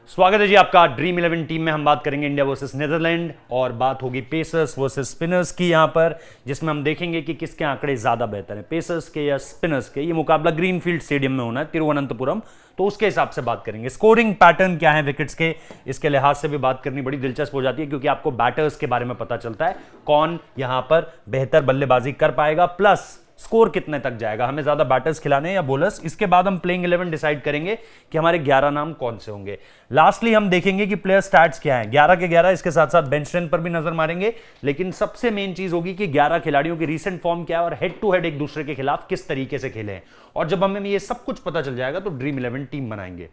स्वागत है जी आपका ड्रीम 11 टीम में। हम बात करेंगे इंडिया वर्सेस नीदरलैंड और बात होगी पेसर्स वर्सेस स्पिनर्स की यहां पर, जिसमें हम देखेंगे कि किसके आंकड़े ज्यादा बेहतर हैं, पेसर्स के या स्पिनर्स के। ये मुकाबला ग्रीनफील्ड स्टेडियम में होना है, तिरुवनंतपुरम, तो उसके हिसाब से बात करेंगे। स्कोरिंग पैटर्न क्या है विकेट्स के, इसके लिहाज से भी बात करनी बड़ी दिलचस्प हो जाती है, क्योंकि आपको बैटर्स के बारे में पता चलता है कौन यहां पर बेहतर बल्लेबाजी कर पाएगा, प्लस स्कोर कितने तक जाएगा, हमें ज्यादा बैटर्स खिलाने या बोलर्स। इसके बाद हम प्लेइंग 11 डिसाइड करेंगे कि हमारे 11 नाम कौन से होंगे। लास्टली हम देखेंगे कि प्लेयर स्टैट्स क्या हैं, 11 के 11। इसके साथ साथ बेंच स्ट्रेंथ पर भी नजर मारेंगे, लेकिन सबसे मेन चीज होगी कि 11 खिलाड़ियों की रीसेंट फॉर्म क्या है और हेड टू हेड एक दूसरे के खिलाफ किस तरीके से खेले हैं। और जब हमें ये सब कुछ पता चल जाएगा तो ड्रीम 11 टीम बनाएंगे।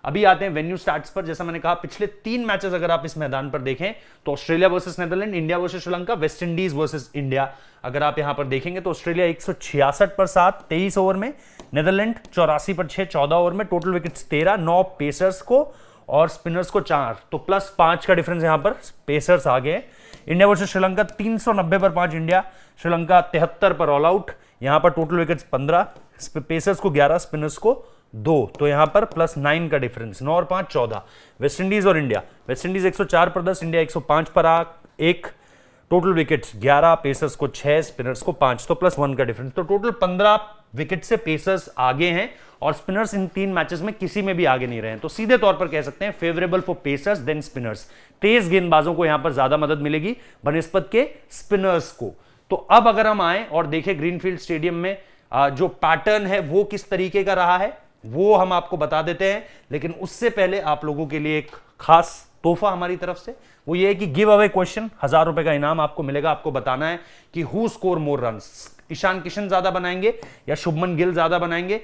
अभी आते हैं वेन्यू स्टैट्स पर। जैसा मैंने कहा, पिछले 3 मैचेस अगर आप इस मैदान पर देखें तो Australia versus Netherland, India versus Sri Lanka, West Indies versus India. अगर आप यहां पर देखेंगे तो ऑस्ट्रेलिया 166 पर 7 23 ओवर में, नीदरलैंड 84 पर 6 14 ओवर में, टोटल विकेट्स 13, 9 पेसर्स को और स्पिनर्स को 4, तो +5 का डिफरेंस यहां पर पेसर्स आ गए। इंडिया वर्सेस श्रीलंका 390 पर 5 इंडिया, श्रीलंका 73 पर ऑल आउट। यहां पर टोटल विकेट्स 15, पेसर्स को 11, स्पिनर्स को 2, तो यहां पर +9 का डिफरेंस, 9 और 5 14। वेस्ट इंडीज और इंडिया, वेस्ट इंडीज 104 पर 10, इंडिया 105 पर 1, टोटल विकेट्स 11, पेसर्स को 6, स्पिनर्स को 5, तो +1 का डिफरेंस, तो टोटल 15 विकेट से पेसर्स आगे हैं और स्पिनर्स इन 3 मैचेस में किसी में भी आगे नहीं रहे हैं। तो सीधे तौर पर कह सकते हैं favourable for pacers than spinners. तेज गेंदबाजों को यहां पर ज्यादा मदद मिलेगी बनिस्पत के स्पिनर्स को। तो अब अगर हम आए और देखें ग्रीनफील्ड स्टेडियम में जो पैटर्न है वो किस तरीके का रहा है, वो हम आपको बता देते हैं। लेकिन उससे पहले आप लोगों के लिए एक खास तोहफा हमारी तरफ से, वो ये है कि गिव अवे क्वेश्चन, 1000 रुपए का इनाम आपको मिलेगा। आपको बताना है कि who score more runs, Ishan Kishan ज्यादा बनाएंगे या शुभमन गिल ज्यादा बनाएंगे।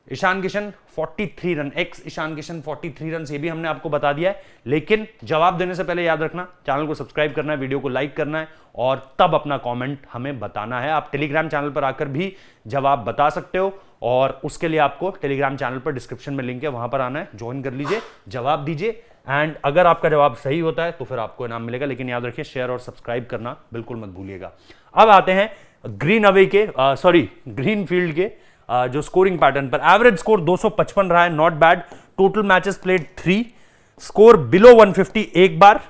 Ishan Kishan 43 run, X Ishan Kishan 43 run, ये भी हमने आपको बता दिया है। लेकिन जवाब देने से पहले याद रखना, चैनल को सब्सक्राइब करना है, वीडियो को लाइक करना है और तब अपना कमेंट हमें बताना है। आप टेलीग्राम चैनल पर आकर भी जवाब बता सकते हो और उसके लिए आपको टेलीग्राम चैनल पर डिस्क्रिप्शन में लिंक है, वहां पर आना है, ज्वाइन कर लीजिए, जवाब दीजिए। एंड अगर आपका जवाब सही होता है तो फिर आपको इनाम मिलेगा। लेकिन याद रखिए, शेयर और सब्सक्राइब करना बिल्कुल मत भूलिएगा। अब आते हैं ग्रीन फील्ड के जो स्कोरिंग पैटर्न पर। एवरेज स्कोर 255 रहा है, not bad. Total matches played 3, score below 150 एक बार,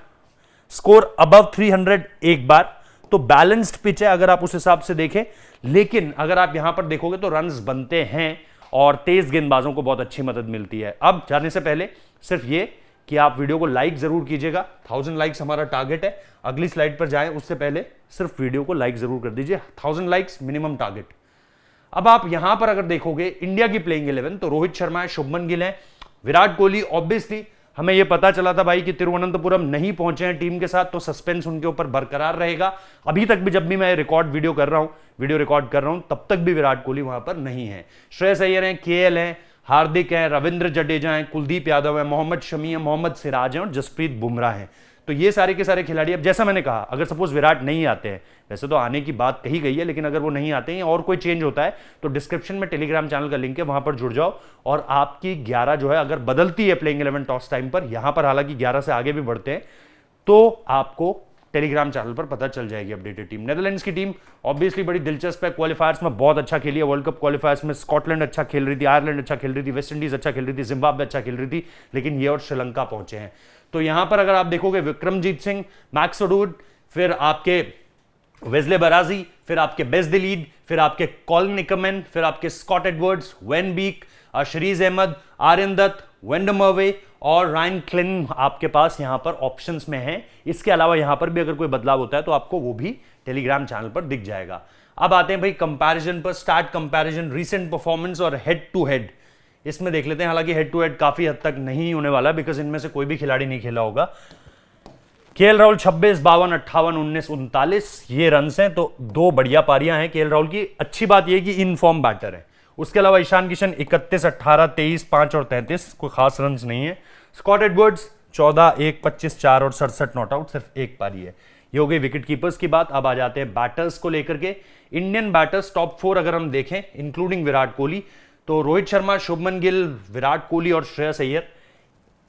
स्कोर अबव 300 एक बार। तो बैलेंस्ड पिच है अगर आप उस हिसाब से देखें। लेकिन अगर आप यहां पर देखोगे तो रन्स बनते हैं और तेज गेंदबाजों को बहुत अच्छी मदद मिलती है। अब जाने से पहले सिर्फ ये कि आप वीडियो को लाइक जरूर कीजिएगा, 1000 लाइक्स हमारा टारगेट है। अगली स्लाइड पर जाएं उससे पहले सिर्फ वीडियो को लाइक जरूर कर दीजिए, 1000 लाइक्स मिनिमम टारगेट। अब आप यहां पर अगर देखोगे इंडिया की प्लेइंग 11 तो रोहित शर्मा है, शुभमन गिल है, विराट कोहली। ऑब्वियसली हमें यह पता चला था भाई कि तिरुवनंतपुरम नहीं पहुंचे हैं टीम के साथ, तो सस्पेंस उनके ऊपर बरकरार रहेगा। अभी तक भी जब भी मैं वीडियो रिकॉर्ड कर रहा हूं तब तक भी विराट कोहली वहां पर नहीं है। श्रेयस अय्यर हैं, केएल हैं, हार्दिक हैं, रविंद्र जडेजा हैं, कुलदीप यादव हैं, मोहम्मद शमी हैं, मोहम्मद सिराज हैं और जसप्रीत बुमराह हैं। तो ये सारे के सारे खिलाड़ी, अब जैसा मैंने कहा, अगर सपोज विराट नहीं आते हैं, वैसे तो आने की बात कही गई है, लेकिन अगर वो नहीं आते हैं और कोई चेंज होता है तो डिस्क्रिप्शन में टेलीग्राम चैनल का लिंक है, वहां पर जुड़ जाओ और आपकी 11 जो है अगर बदलती है प्लेइंग 11 टॉस टाइम पर, यहां पर हालांकि 11 से आगे भी बढ़ते हैं, तो आपको टेलीग्राम चैनल पर पता चल जाएगी अपडेटेड टीम। नेदरलैंड्स की टीम ऑब्वियसली बड़ी दिलचस्प है, क्वालिफायर्स में बहुत अच्छा खेली है। वर्ल्ड कप क्वालिफायर्स में स्कॉटलैंड अच्छा खेल रही थी, आयरलैंड अच्छा खेल रही थी, वेस्ट इंडीज अच्छा खेल रही थी, जिम्बाब्वे अच्छा खेल रही थी, लेकिन ये और श्रीलंका पहुंचे हैं। तो यहां पर अगर आप देखोगे विक्रमजीत सिंह, मैक्स वुड, फिर आपके वेस्ले बराजी, फिर आपके बेस दिलीड, फिर आपके कॉलिन निकमन, फिर आपके Scott Edwards, Van Beek, Shariz Ahmad, Aryan Dutt, van der Merwe और रायन क्लिन आपके पास यहां पर ऑप्शंस में हैं। इसके अलावा यहां पर भी अगर कोई बदलाव होता है तो आपको वो भी टेलीग्राम चैनल पर दिख जाएगा। अब आते हैं भाई कंपैरिजन पर, स्टार्ट कंपैरिजन, रीसेंट परफॉर्मेंस और हेड टू हेड। इसमें देख लेते हैं, हालांकि हेड टू हेड काफी हद तक नहीं होने वाला बिकॉज इनमें से कोई भी खिलाड़ी नहीं खेला होगा। केएल राहुल 26, 52, 58, 19, 39 ये रन्स हैं, तो 2 बढ़िया पारियां हैं केएल राहुल की। अच्छी बात यह कि इन फॉर्म बैटर है। उसके अलावा ईशान किशन 31, 18, 23, 5 और 33, कोई खास रन्स नहीं है। स्कॉट एडवर्ड्स 14, 1, 25, 4 और 67 नॉट आउट, सिर्फ एक पारी है। ये हो गई विकेट कीपर्स की बात। अब आ जाते हैं बैटर्स को लेकर के। इंडियन बैटर्स टॉप 4 अगर हम देखें इंक्लूडिंग विराट कोहली, तो रोहित शर्मा, शुभमन गिल, विराट कोहली और श्रेयस अय्यर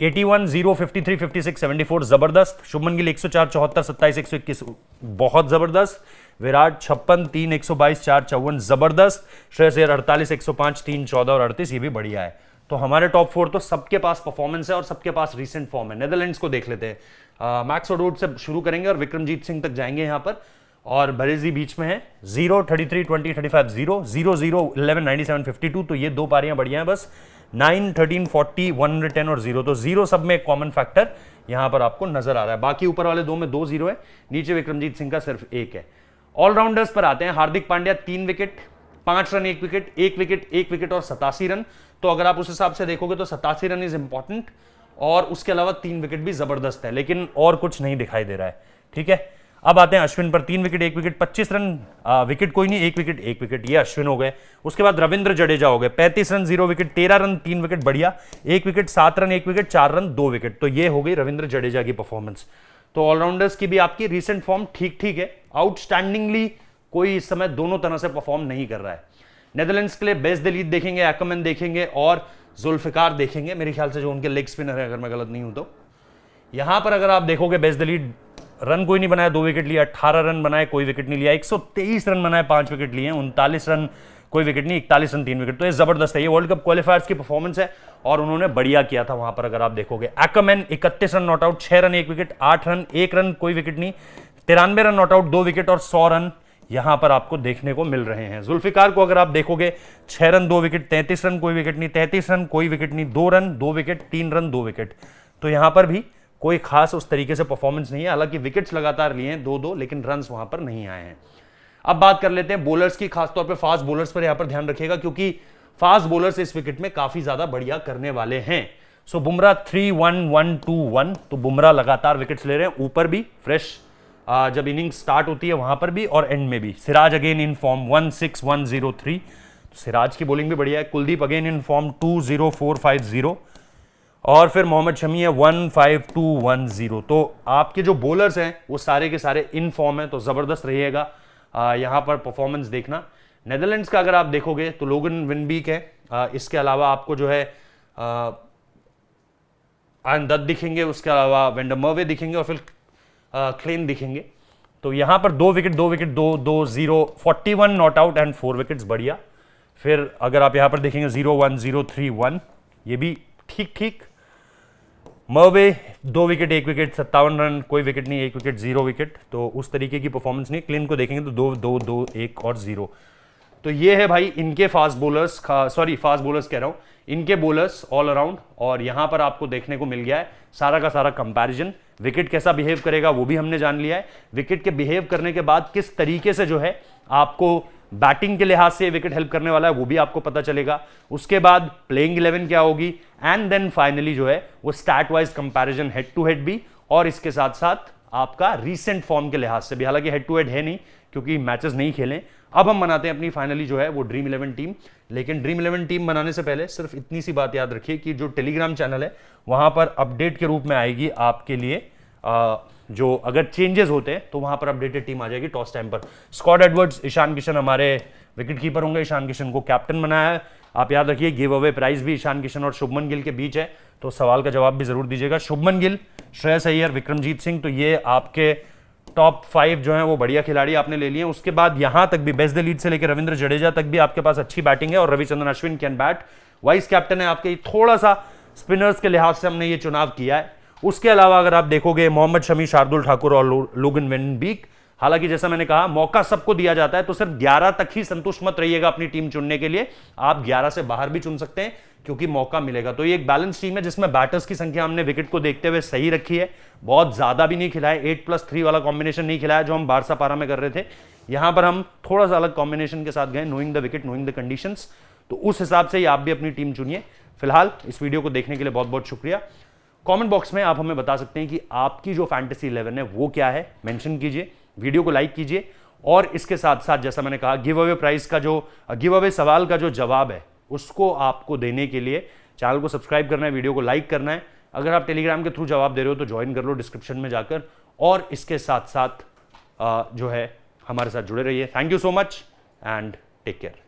81, 0, 53, 56, 74 जबरदस्त। शुभमन गिल 104, 74, 27, 121 बहुत जबरदस्त। विराट 56, 3, 122, 4, 54 जबरदस्त। श्रेयस अय्यर 48, 105, 3, 14 और 38 ये भी बढ़िया है। तो हमारे टॉप 4 तो सबके पास परफॉर्मेंस है और सबके पास रीसेंट फॉर्म है। नेदरलैंड्स को देख लेते हैं। मैक्स ओडोड से शुरू करेंगे और विक्रमजीत सिंह तक जाएंगे यहाँ पर, और बरेजी बीच में है। 0, 33, 20, 35, 0, 0, 0, 11, 97, 52, तो ये दो पारियां बढ़िया हैं बस। 9, 13, 40, 110 और 0, तो 0 सब में एक कॉमन फैक्टर यहां पर आपको नजर आ रहा है। बाकी ऊपर वाले दो में 2 0 है, नीचे विक्रमजीत सिंह का सिर्फ 1 है। ऑलराउंडर्स पर आते हैं। Hardik Pandya 3 wicket, 5 run 1 wicket, 1 wicket 1 wicket और 87 रन। तो अगर आप उस हिसाब से देखोगे तो 87 रन इज इंपॉर्टेंट, और उसके अलावा 3 विकेट भी जबरदस्त है, लेकिन और कुछ नहीं दिखाई दे रहा है। ठीक है, अब आते हैं अश्विन पर। 3 विकेट 1 विकेट, 25 रन, विकेट कोई नहीं, 1 विकेट 1 विकेट, ये अश्विन हो गए। उसके बाद रविंद्र जडेजा हो गए, 35 रन 0 विकेट, 13 रन 3 विकेट, बढ़िया, 1 wicket, 7 run 1 wicket, 4 run 2 wicket. तो ये हो गई रविंद्र जडेजा की परफॉर्मेंस। तो ऑलराउंडर्स की भी आपकी रीसेंट फॉर्म ठीक ठीक है, आउटस्टैंडिंगली कोई इस समय दोनों तरह से परफॉर्म नहीं कर रहा है। नेदरलैंड्स के लिए बेस दलीत देखेंगे, एक्करमैन देखेंगे और जुल्फिकार देखेंगे, मेरे ख्याल से जो उनके लेग स्पिनर है, अगर मैं गलत नहीं हूं तो। यहां पर अगर आप देखोगे बेस दलीत, रन कोई नहीं बनाया, 2 विकेट लिया, 18 रन बनाए, कोई विकेट नहीं लिया, 123 रन बनाए, 5 विकेट लिए, 39 रन कोई विकेट नहीं, 41 रन 3 विकेट। तो ये जबरदस्त है, ये वर्ल्ड कप क्वालिफायर्स की परफॉर्मेंस है और उन्होंने बढ़िया किया था वहां पर। अगर आप देखोगे एक्करमैन 31 run not out, 6 run 1 wicket, 8 run 1 run कोई विकेट नहीं, 93 रन नॉट आउट 2 विकेट और 100 रन यहां पर आपको देखने को मिल रहे हैं। जुल्फिकार को अगर आप देखोगे 6 रन 2 विकेट, 33 रन कोई विकेट नहीं, 33 रन कोई विकेट नहीं, 2 रन 2 विकेट, 3 रन 2 विकेट। तो यहां पर भी कोई खास उस तरीके से परफॉर्मेंस नहीं है, हालांकि विकेट्स लगातार लिए हैं 2-2, लेकिन रन्स वहां पर नहीं आए हैं। अब बात कर लेते हैं बोलर्स की, खासतौर पे फास्ट बोलर्स पर यहां पर ध्यान रखिएगा, क्योंकि फास्ट बोलर्स इस विकेट में काफी ज्यादा बढ़िया करने वाले हैं। सो बुमराह 3-1-1-2-1, तो बुमराह लगातार विकेट्स ले रहे हैं, ऊपर भी फ्रेश जब इनिंग स्टार्ट होती है वहां पर भी और एंड में भी। Siraj again in form 1-6-1-0-3, Siraj की बॉलिंग भी बढ़िया है। कुलदीप अगेन इन फॉर्म 2-0-4-5-0, और फिर मोहम्मद शमी है 1-5-2-1-0। तो आपके जो बॉलर्स हैं वो सारे के सारे इन फॉर्म है, तो जबरदस्त रहिएगा यहां पर परफॉर्मेंस देखना। नेदरलैंड्स का अगर आप देखोगे तो लोगन विनबीक है, इसके अलावा आपको जो है आयन दत्त दिखेंगे, उसके अलावा वेंडर मर्वे दिखेंगे और फिर क्लेन दिखेंगे। तो यहां पर 2 wicket 2 wicket 2-2-0, 41 not out and 4 wickets, बढ़िया। फिर अगर आप यहां पर देखेंगे 0-1-0-3-1, ये भी ठीक ठीक। मर्वे 2 विकेट 1 विकेट, 57 रन कोई विकेट नहीं, 1 विकेट 0 विकेट, तो उस तरीके की परफॉर्मेंस नहीं। क्लीन को देखेंगे तो 2-2-2-1 और 0। तो ये है भाई इनके फास्ट बोलर्स, फास्ट बोलर्स कह रहा हूं, इनके बोलर्स ऑल अराउंड। और यहां पर आपको देखने को मिल गया है सारा का सारा कंपैरिजन। विकेट कैसा बिहेव करेगा वो भी हमने जान लिया है। विकेट के बिहेव करने के बाद किस तरीके से जो है आपको बैटिंग के लिहाज से विकेट हेल्प करने वाला है वो भी आपको पता चलेगा। उसके बाद प्लेइंग 11 क्या होगी, एंड देन फाइनली जो है वो stat wise comparison head to head भी, और इसके साथ साथ आपका रीसेंट फॉर्म के लिहाज से भी। हालांकि हेड टू हेड है नहीं क्योंकि मैचेस नहीं खेले। अब हम बनाते हैं अपनी फाइनली जो है वो ड्रीम 11 टीम। लेकिन ड्रीम 11 टीम बनाने से पहले सिर्फ इतनी सी बात याद रखिए कि जो टेलीग्राम चैनल है वहां पर अपडेट के रूप में आएगी आपके लिए जो अगर चेंजेस होते हैं तो वहां पर अपडेटेड टीम आ जाएगी टॉस टाइम पर। स्कॉट एडवर्ड्स, ईशान किशन हमारे विकेट कीपर होंगे, ईशान किशन को कैप्टन बनाया है। आप याद रखिए गिव अवे प्राइज भी ईशान किशन और शुभमन गिल के बीच है, तो सवाल का जवाब भी जरूर दीजिएगा। शुभमन गिल, श्रेयस अय्यर, विक्रमजीत सिंह, तो ये आपके टॉप 5 जो है वो बढ़िया खिलाड़ी आपने ले लिए। उसके बाद यहां तक भी बेस्ट द लीड से लेकर रविंद्र जडेजा तक भी आपके पास अच्छी बैटिंग है, और Ravichandran Ashwin can bat, vice captain है आपके। थोड़ा सा स्पिनर्स के लिहाज से हमने ये चुनाव किया है। उसके अलावा अगर आप देखोगे मोहम्मद शमी, शार्दुल ठाकुर और लोगन वेनबीक। हालांकि जैसा मैंने कहा मौका सबको दिया जाता है, तो सिर्फ 11 तक ही संतुष्ट मत रहिएगा अपनी टीम चुनने के लिए। आप 11 से बाहर भी चुन सकते हैं क्योंकि मौका मिलेगा। तो ये एक बैलेंस टीम है जिसमें बैटर्स की संख्या हमने विकेट को देखते हुए सही रखी है, बहुत ज्यादा भी नहीं खिलाया, 8+3 वाला कॉम्बिनेशन नहीं खिलाया जो हम बारसा पारा में कर रहे थे। यहां पर हम थोड़ा सा अलग कॉम्बिनेशन के साथ गए, knowing the wicket, knowing the conditions. तो उस हिसाब से ही आप भी अपनी टीम चुनिए। फिलहाल इस वीडियो को देखने के लिए बहुत बहुत शुक्रिया। कमेंट बॉक्स में आप हमें बता सकते हैं कि आपकी जो फैंटेसी 11 है वो क्या है, मेंशन कीजिए, वीडियो को लाइक कीजिए। और इसके साथ साथ जैसा मैंने कहा गिव अवे प्राइस का जो गिव अवे सवाल का जो जवाब है उसको आपको देने के लिए चैनल को सब्सक्राइब करना है, वीडियो को लाइक करना है। अगर आप टेलीग्राम के थ्रू जवाब दे रहे हो तो ज्वाइन कर लो डिस्क्रिप्शन में जाकर, और इसके साथ साथ जो है हमारे साथ जुड़े रहिए। Thank you so much and take care.